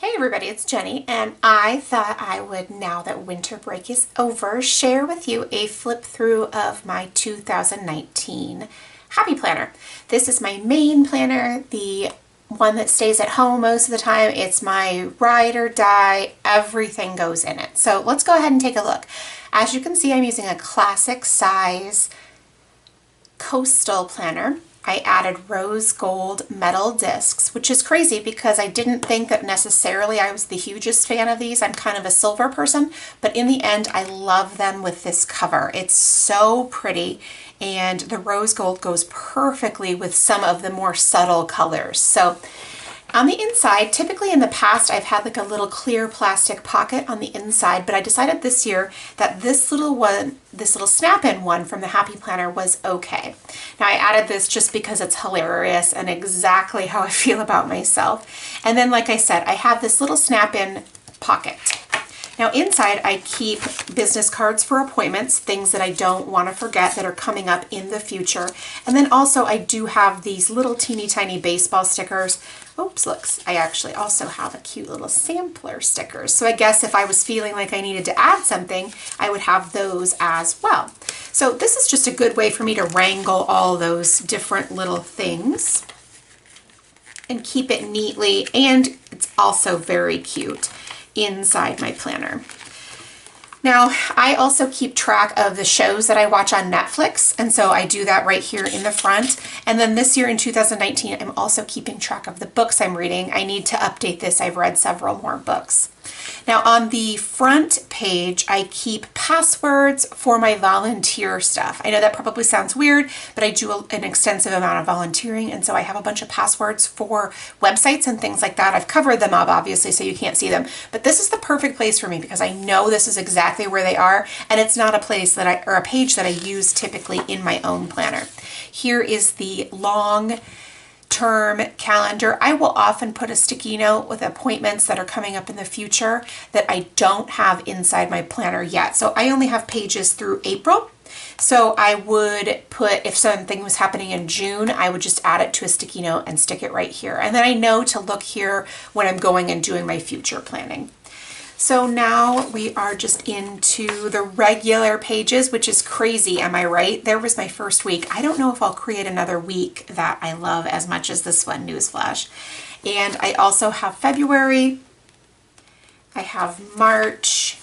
Hey everybody, it's Jenny, and I thought I would, now that winter break is over, share with you a flip through of my 2019 Happy Planner. This is my main planner, the one that stays at home most of the time. It's my ride or die, everything goes in it. So let's go ahead and take a look. As you can see, I'm using a classic size coastal planner. I added rose gold metal discs, which is crazy because I didn't think that necessarily I was the hugest fan of these. I'm kind of a silver person, but in the end, I love them with this cover. It's so pretty, and the rose gold goes perfectly with some of the more subtle colors. So on the inside, typically in the past, I've had like a little clear plastic pocket on the inside, but I decided this year that this little snap-in one from the Happy Planner was okay. Now I added this just because it's hilarious and exactly how I feel about myself. And then, like I said, I have this little snap-in pocket. Now inside I keep business cards for appointments, things that I don't want to forget that are coming up in the future. And then also I do have these little teeny tiny baseball stickers. Oops, looks, I actually also have a cute little sampler stickers. So I guess if I was feeling like I needed to add something, I would have those as well. So this is just a good way for me to wrangle all those different little things and keep it neatly, and it's also very cute inside my planner. Now, I also keep track of the shows that I watch on Netflix, and so I do that right here in the front. And then this year in 2019, I'm also keeping track of the books I'm reading. I need to update this. I've read several more books. Now on the front page, I keep passwords for my volunteer stuff. I know that probably sounds weird, but I do an extensive amount of volunteering, and so I have a bunch of passwords for websites and things like that. I've covered them up, obviously, so you can't see them, but this is the perfect place for me because I know this is exactly where they are, and it's not a place that or a page that I use typically in my own planner. Here is the long term calendar. I will often put a sticky note with appointments that are coming up in the future that I don't have inside my planner yet. So I only have pages through April. So I would put, if something was happening in June, I would just add it to a sticky note and stick it right here. And then I know to look here when I'm going and doing my future planning. So now we are just into the regular pages, which is crazy, am I right? There was my first week. I don't know if I'll create another week that I love as much as this one, newsflash. And I also have February, I have March,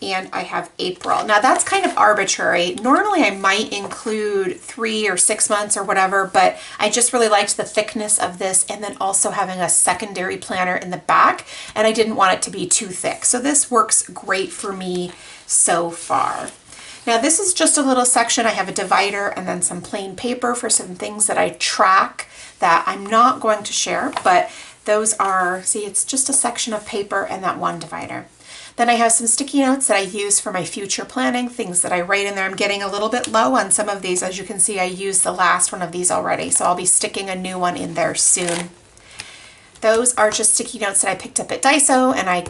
and I have April. Now that's kind of arbitrary. Normally I might include 3 or 6 months or whatever, but I just really liked the thickness of this, and then also having a secondary planner in the back, and I didn't want it to be too thick. So this works great for me so far. Now this is just a little section. I have a divider and then some plain paper for some things that I track that I'm not going to share, but those are, see, it's just a section of paper and that one divider. Then I have some sticky notes that I use for my future planning, things that I write in there. I'm getting a little bit low on some of these. As you can see, I used the last one of these already, so I'll be sticking a new one in there soon. Those are just sticky notes that I picked up at Daiso, and I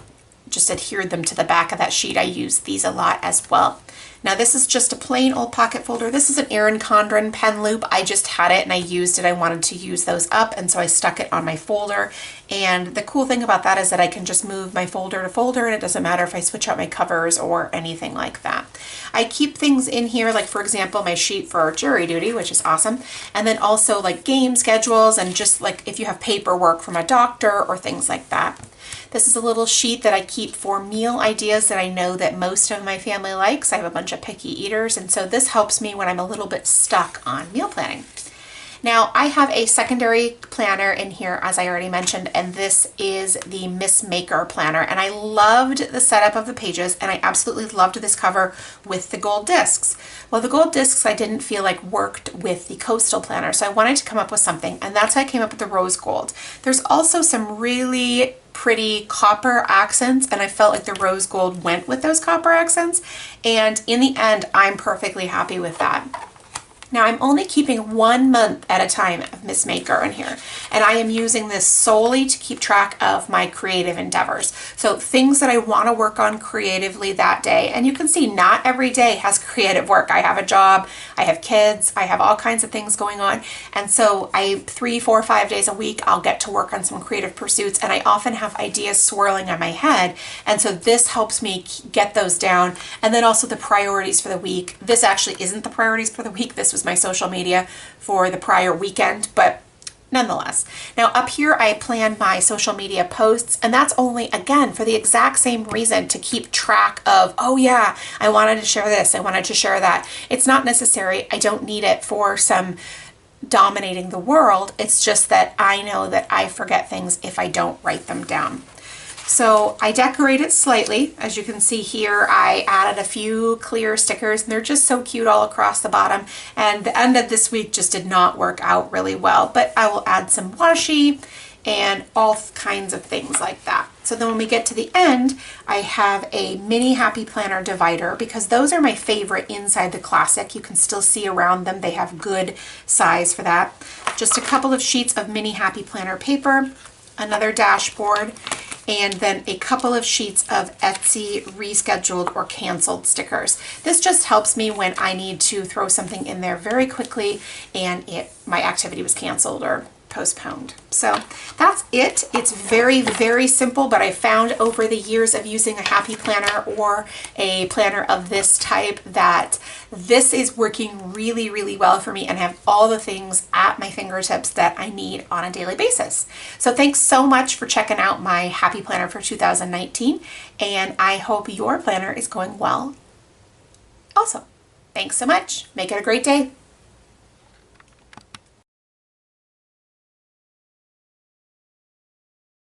just adhered them to the back of that sheet. I use these a lot as well. Now this is just a plain old pocket folder. This is an Erin Condren pen loop. I just had it and I used it. I wanted to use those up, and so I stuck it on my folder. And the cool thing about that is that I can just move my folder to folder, and it doesn't matter if I switch out my covers or anything like that. I keep things in here, like for example, my sheet for jury duty, which is awesome. And then also like game schedules, and just like if you have paperwork from a doctor or things like that. This is a little sheet that I keep for meal ideas that I know that most of my family likes. I have a bunch of picky eaters, and so this helps me when I'm a little bit stuck on meal planning. Now I have a secondary planner in here, as I already mentioned, and this is the Miss Maker planner, and I loved the setup of the pages, and I absolutely loved this cover with the gold discs. Well, the gold discs I didn't feel like worked with the coastal planner, so I wanted to come up with something, and that's how I came up with the rose gold. There's also some really pretty copper accents, and I felt like the rose gold went with those copper accents, and in the end I'm perfectly happy with that. Now I'm only keeping 1 month at a time of Miss Maker in here, and I am using this solely to keep track of my creative endeavors. So things that I want to work on creatively that day. And you can see not every day has creative work. I have a job, I have kids, I have all kinds of things going on. And so 3, 4, 5 days a week, I'll get to work on some creative pursuits, and I often have ideas swirling in my head. And so this helps me get those down. And then also the priorities for the week. This actually isn't the priorities for the week. This was my social media for the prior weekend, but nonetheless. Now up here I plan my social media posts, and that's only, again, for the exact same reason, to keep track of, oh yeah, I wanted to share this, I wanted to share that. It's not necessary. I don't need it for some dominating the world. It's just that I know that I forget things if I don't write them down. So I decorate it slightly. As you can see here, I added a few clear stickers, and they're just so cute all across the bottom. And the end of this week just did not work out really well, but I will add some washi and all kinds of things like that. So then when we get to the end, I have a mini Happy Planner divider, because those are my favorite inside the Classic. You can still see around them. They have good size for that. Just a couple of sheets of mini Happy Planner paper, another dashboard, and then a couple of sheets of Etsy rescheduled or canceled stickers. This just helps me when I need to throw something in there very quickly and my activity was canceled or postponed. So that's it. It's very, very simple, but I found over the years of using a Happy Planner or a planner of this type that this is working really, really well for me, and have all the things at my fingertips that I need on a daily basis. So thanks so much for checking out my Happy Planner for 2019, and I hope your planner is going well also. Thanks so much. Make it a great day.